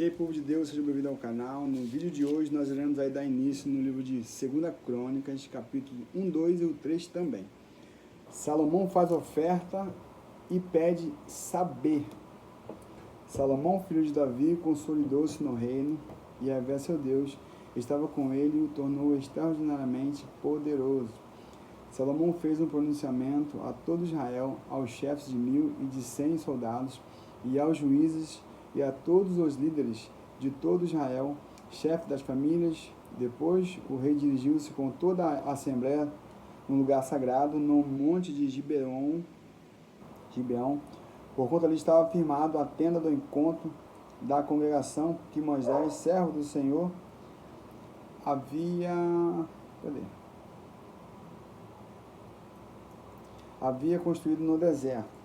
E aí, povo de Deus, seja bem-vindo ao canal. No vídeo de hoje nós iremos aí dar início no livro de 2 Crônicas, capítulo 1, 2 e o 3 também. Salomão faz oferta e pede saber. Salomão, filho de Davi, consolidou-se no reino, e Yahvé, seu Deus, estava com ele e o tornou extraordinariamente poderoso. Salomão fez um pronunciamento a todo Israel, aos chefes de 1000 e de 100 soldados, e aos juízes e a todos os líderes de todo Israel, chefe das famílias. Depois o rei dirigiu-se com toda a assembleia no lugar sagrado, no monte de Gibeão, porquanto ali estava firmado a tenda do encontro da congregação que Moisés, servo do Senhor, havia construído no deserto.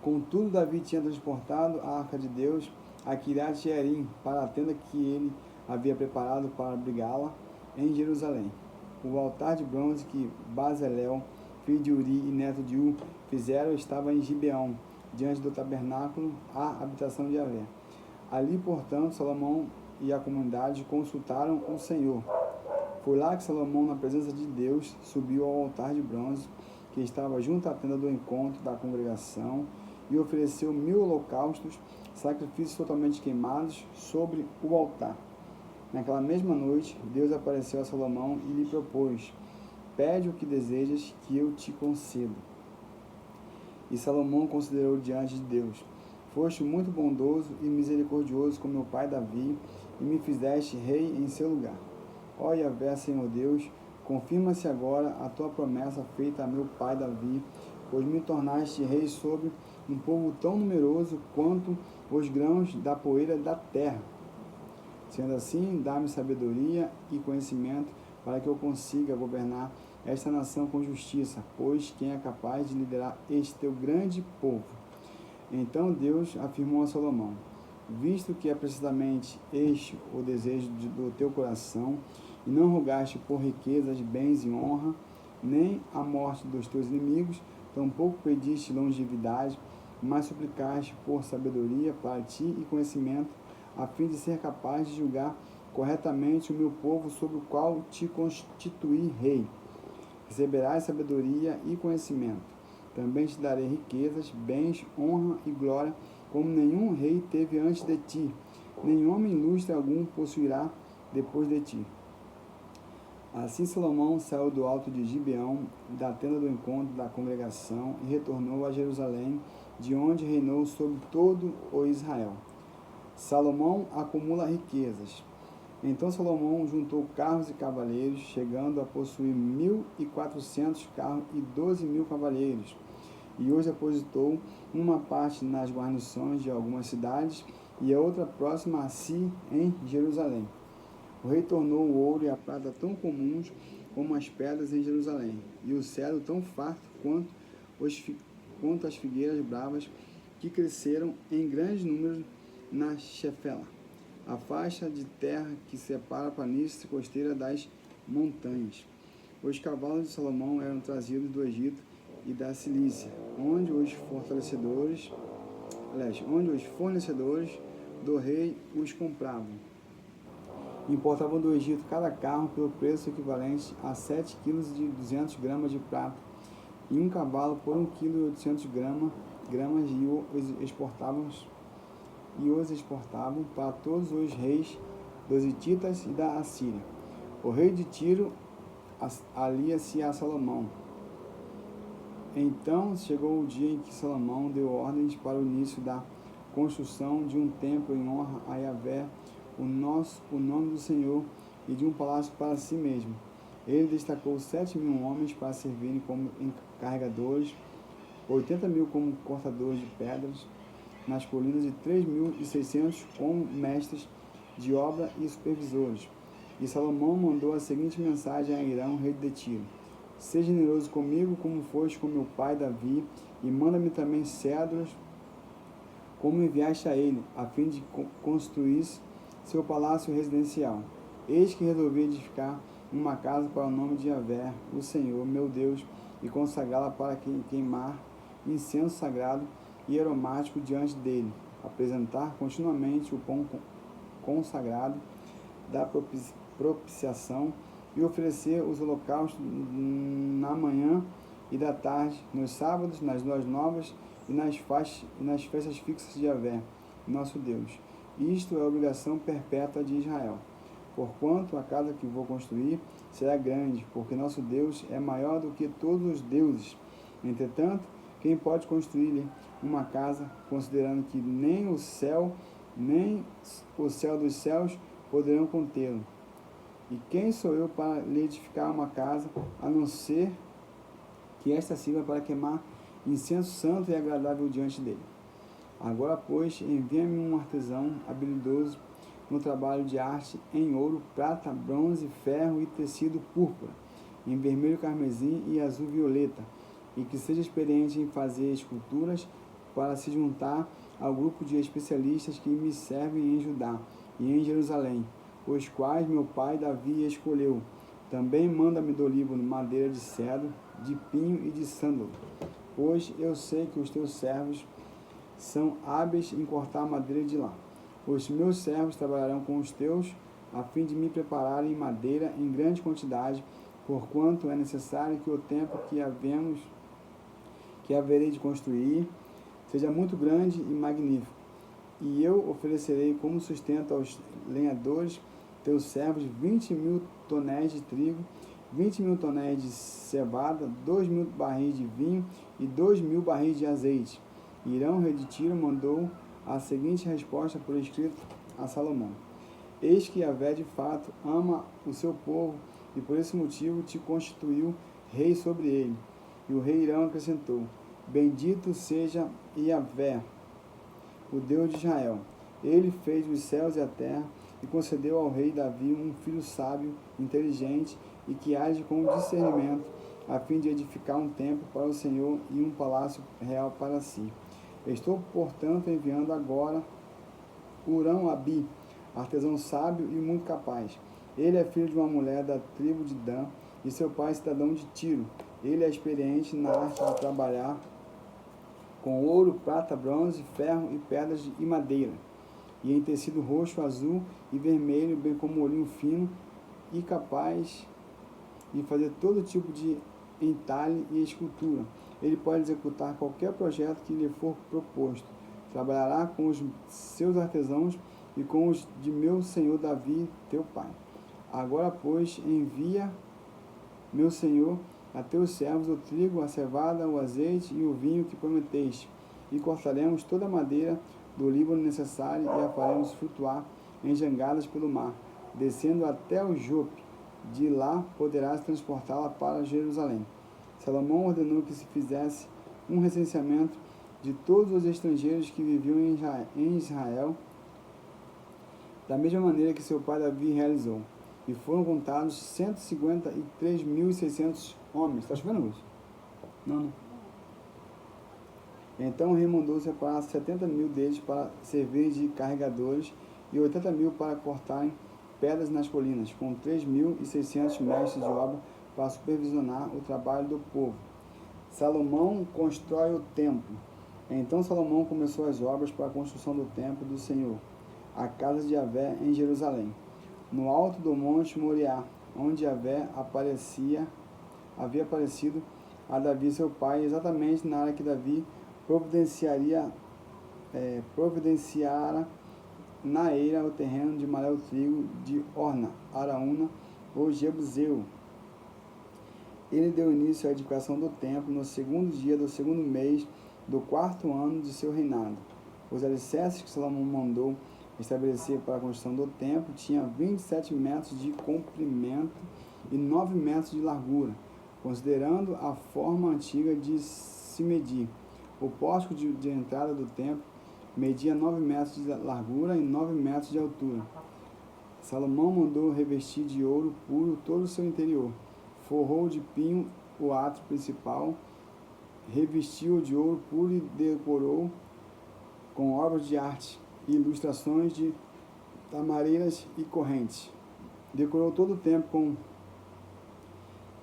Contudo, Davi tinha transportado a arca de Deus a Quiriat-Jearim, para a tenda que ele havia preparado para abrigá-la em Jerusalém. O altar de bronze que Bezalel, filho de Uri e neto de Ur, fizeram estava em Gibeão, diante do tabernáculo, a habitação de Yahvé. Ali, portanto, Salomão e a comunidade consultaram o Senhor. Foi lá que Salomão, na presença de Deus, subiu ao altar de bronze, que estava junto à tenda do encontro da congregação, e ofereceu 1000 holocaustos, sacrifícios totalmente queimados, sobre o altar. Naquela mesma noite, Deus apareceu a Salomão e lhe propôs: pede o que desejas que eu te concedo. E Salomão considerou diante de Deus: foste muito bondoso e misericordioso com meu pai Davi, e me fizeste rei em seu lugar. Ó Yahvé, Senhor Deus, confirma-se agora a tua promessa feita a meu pai Davi, pois me tornaste rei sobre um povo tão numeroso quanto os grãos da poeira da terra. Sendo assim, dá-me sabedoria e conhecimento para que eu consiga governar esta nação com justiça, pois quem é capaz de liderar este teu grande povo? Então Deus afirmou a Salomão: visto que é precisamente este o desejo do teu coração, e não rogaste por riquezas, bens e honra, nem a morte dos teus inimigos, tampouco pediste longevidade, mas suplicaste por sabedoria para ti e conhecimento, a fim de ser capaz de julgar corretamente o meu povo, sobre o qual te constituí rei. Receberás sabedoria e conhecimento. Também te darei riquezas, bens, honra e glória, como nenhum rei teve antes de ti, nem homem ilustre algum possuirá depois de ti. Assim Salomão saiu do alto de Gibeão, da tenda do encontro da congregação, e retornou a Jerusalém, de onde reinou sobre todo o Israel. Salomão acumula riquezas. Então Salomão juntou carros e cavaleiros, chegando a possuir 1400 carros e 12.000 cavaleiros, e os depositou uma parte nas guarnições de algumas cidades e a outra próxima a si em Jerusalém. O rei tornou o ouro e a prata tão comuns como as pedras em Jerusalém, e o cedro tão farto quanto as figueiras bravas que cresceram em grandes números na Shefela, a faixa de terra que separa a planície costeira das montanhas. Os cavalos de Salomão eram trazidos do Egito e da Cilícia, onde os fornecedores do rei os compravam. Importavam do Egito cada carro pelo preço equivalente a 7 kg de 200 gramas de prata, e um cavalo por 1 kg e 800 gramas, e os exportavam para todos os reis dos hititas e da Assíria. O rei de Tiro alia-se a Salomão. Então chegou o dia em que Salomão deu ordens para o início da construção de um templo em honra a Yahvé, o nome do Senhor, e de um palácio para si mesmo. Ele destacou 7.000 homens para servirem como carregadores, 80.000 como cortadores de pedras nas colinas, e 3.600 como mestres de obra e supervisores. E Salomão mandou a seguinte mensagem a Irão, rei de Tiro: seja generoso comigo, como foste com meu pai Davi, e manda-me também cedros, como enviaste a ele, a fim de construir seu palácio residencial. Eis que resolvi edificar uma casa para o nome de Yahvé, o Senhor, meu Deus, e consagrá-la para queimar incenso sagrado e aromático diante dele. apresentar continuamente o pão consagrado da propiciação e oferecer os holocaustos na manhã e da tarde, nos sábados, nas luas novas e nas festas fixas de Yahvé, nosso Deus. Isto é a obrigação perpétua de Israel. Porquanto a casa que vou construir será grande, porque nosso Deus é maior do que todos os deuses. Entretanto, quem pode construir-lhe uma casa, considerando que nem o céu dos céus poderão contê-lo? E quem sou eu para lhe edificar uma casa, a não ser que esta sirva para queimar incenso santo e agradável diante dele? Agora, pois, envia-me um artesão habilidoso no trabalho de arte em ouro, prata, bronze, ferro e tecido púrpura, em vermelho carmesim e azul violeta, e que seja experiente em fazer esculturas para se juntar ao grupo de especialistas que me servem em Judá e em Jerusalém, os quais meu pai Davi escolheu. Também manda-me do Líbano madeira de cedro, de pinho e de sândalo, pois eu sei que os teus servos são hábeis em cortar madeira de lá. Os meus servos trabalharão com os teus, a fim de me prepararem madeira em grande quantidade, porquanto é necessário que o templo que haverei de construir seja muito grande e magnífico. E eu oferecerei como sustento aos lenhadores, teus servos, 20.000 tonéis de trigo, 20.000 tonéis de cevada, 2.000 barris de vinho e 2.000 barris de azeite. Irão rei de Tiro mandou a seguinte resposta por escrito a Salomão: eis que Yahvé de fato ama o seu povo, e por esse motivo te constituiu rei sobre ele. E o rei Irão acrescentou: bendito seja Yahvé, o Deus de Israel. Ele fez os céus e a terra, e concedeu ao rei Davi um filho sábio, inteligente, e que age com discernimento, a fim de edificar um templo para o Senhor e um palácio real para si. Estou, portanto, enviando agora Hurão-Abi, artesão sábio e muito capaz. Ele é filho de uma mulher da tribo de Dan, e seu pai cidadão de Tiro. Ele é experiente na arte de trabalhar com ouro, prata, bronze, ferro e pedras e madeira, e em tecido roxo, azul e vermelho, bem como olhinho fino, e capaz de fazer todo tipo de entalhe e escultura. Ele pode executar qualquer projeto que lhe for proposto. Trabalhará com os seus artesãos e com os de meu senhor Davi, teu pai. Agora, pois, envia, meu senhor, a teus servos o trigo, a cevada, o azeite e o vinho que prometeste, e cortaremos toda a madeira do Líbano necessária e a faremos flutuar em jangadas pelo mar, descendo até o Jope. De lá poderás transportá-la para Jerusalém. Salomão ordenou que se fizesse um recenseamento de todos os estrangeiros que viviam em Israel, da mesma maneira que seu pai Davi realizou. E foram contados 153.600 homens. Está chovendo, Luz? Não. Então o rei mandou separar 70.000 deles para servir de carregadores e 80.000 para cortarem pedras nas colinas, com 3.600 mestres de obra para supervisionar o trabalho do povo. Salomão constrói o templo. Então Salomão começou as obras para a construção do templo do Senhor, a casa de Yahvé em Jerusalém, no alto do monte Moriá, onde Yahvé havia aparecido a Davi seu pai, exatamente na área que Davi providenciara na eira o terreno de malhar o trigo de Orna, Araúna ou Jebuseu. Ele deu início à edificação do templo no segundo dia do segundo mês do quarto ano de seu reinado. Os alicerces que Salomão mandou estabelecer para a construção do templo tinham 27 metros de comprimento e 9 metros de largura, considerando a forma antiga de se medir. O pórtico de entrada do templo media 9 metros de largura e 9 metros de altura. Salomão mandou revestir de ouro puro todo o seu interior, forrou de pinho o átrio principal, revestiu de ouro puro e decorou com obras de arte e ilustrações de tamareiras e correntes. Decorou todo o templo com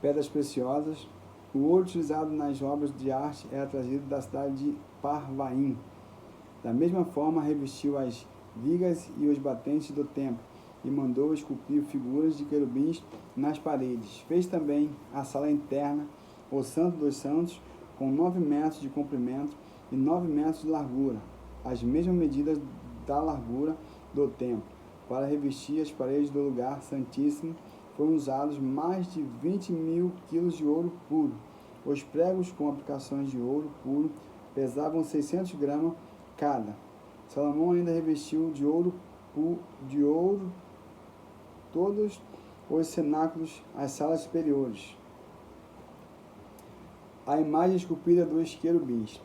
pedras preciosas. O ouro utilizado nas obras de arte era trazido da cidade de Parvaim. Da mesma forma, revestiu as vigas e os batentes do templo, e mandou esculpir figuras de querubins nas paredes. Fez também a sala interna, o Santo dos Santos, com 9 metros de comprimento e 9 metros de largura, as mesmas medidas da largura do templo. Para revestir as paredes do lugar santíssimo, foram usados mais de 20.000 quilos de ouro puro. Os pregos com aplicações de ouro puro pesavam 600 gramas cada. Salomão ainda revestiu de ouro todos os cenáculos, as salas superiores. A imagem esculpida dos querubins.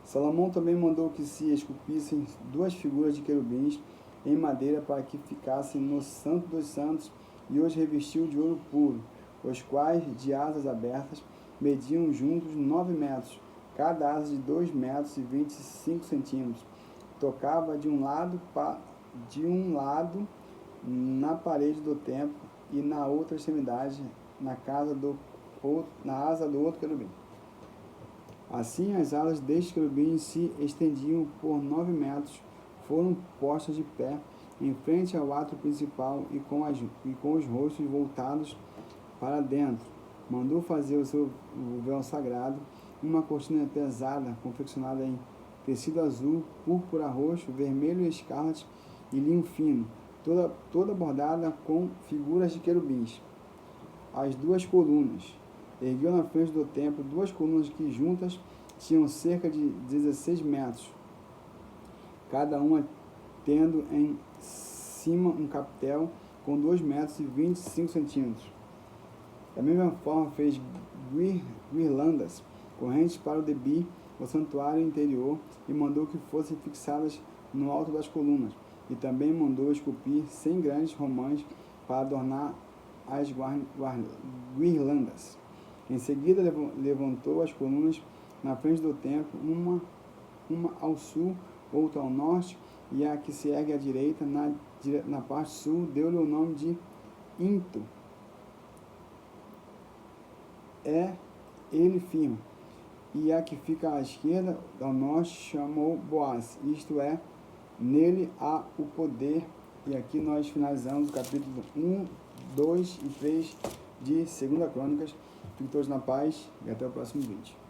Salomão também mandou que se esculpissem 2 figuras de querubins em madeira para que ficassem no Santo dos Santos, e os revestiu de ouro puro, os quais, de asas abertas, mediam juntos 9 metros, cada asa de 2 metros e 25 centímetros. Tocava de um lado na parede do templo e na outra extremidade na asa do outro querubim. Assim, as alas destes querubins se estendiam por 9 metros, foram postas de pé em frente ao átrio principal e com os rostos voltados para dentro. Mandou fazer o véu sagrado, uma cortina pesada, confeccionada em tecido azul, púrpura, roxo, vermelho e escarlate e linho fino, toda bordada com figuras de querubins. As 2 colunas. Ergueu na frente do templo 2 colunas que juntas tinham cerca de 16 metros, cada uma tendo em cima um capitel com 2 metros e 25 centímetros. Da mesma forma fez guirlandas, correntes para o debir, o santuário interior, e mandou que fossem fixadas no alto das colunas, e também mandou esculpir 100 grandes romãs para adornar as guirlandas. Em seguida levantou as colunas na frente do templo, uma ao sul, outra ao norte, e a que se ergue à direita, na parte sul, deu-lhe o nome de Into. Ele firme. E a que fica à esquerda, ao norte, chamou Boaz, isto é, nele há o poder. E aqui nós finalizamos o capítulo 1, 2 e 3 de 2 Crônicas. Fiquem todos na paz e até o próximo vídeo.